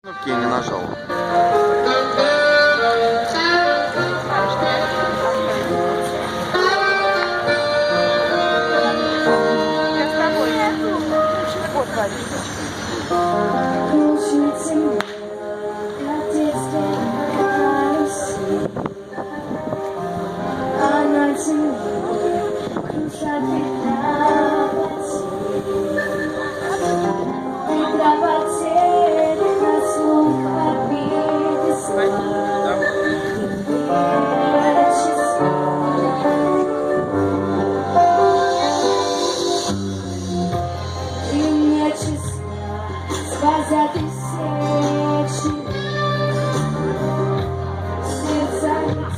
Кнопки я не нажал. Я с тобой. Вот, Варя. Сквозят тысячи сердца людей,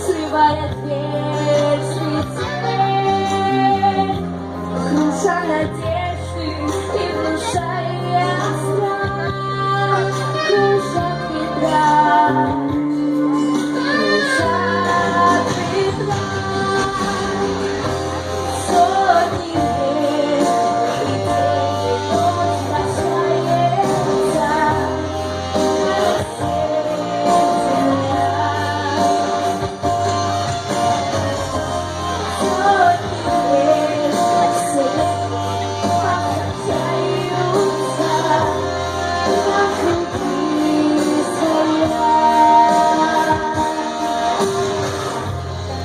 срывая дверь святей, круша надежды и внушая страх, кружат ветра, кружат ветра. Сотни лет и день ночь прощается,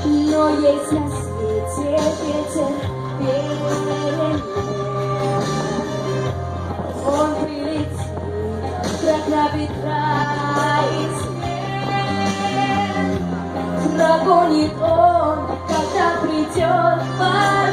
но есть на свете ветер перемен. Он прилетит, как на ветра и снег. Прогонит он, когда придет пора.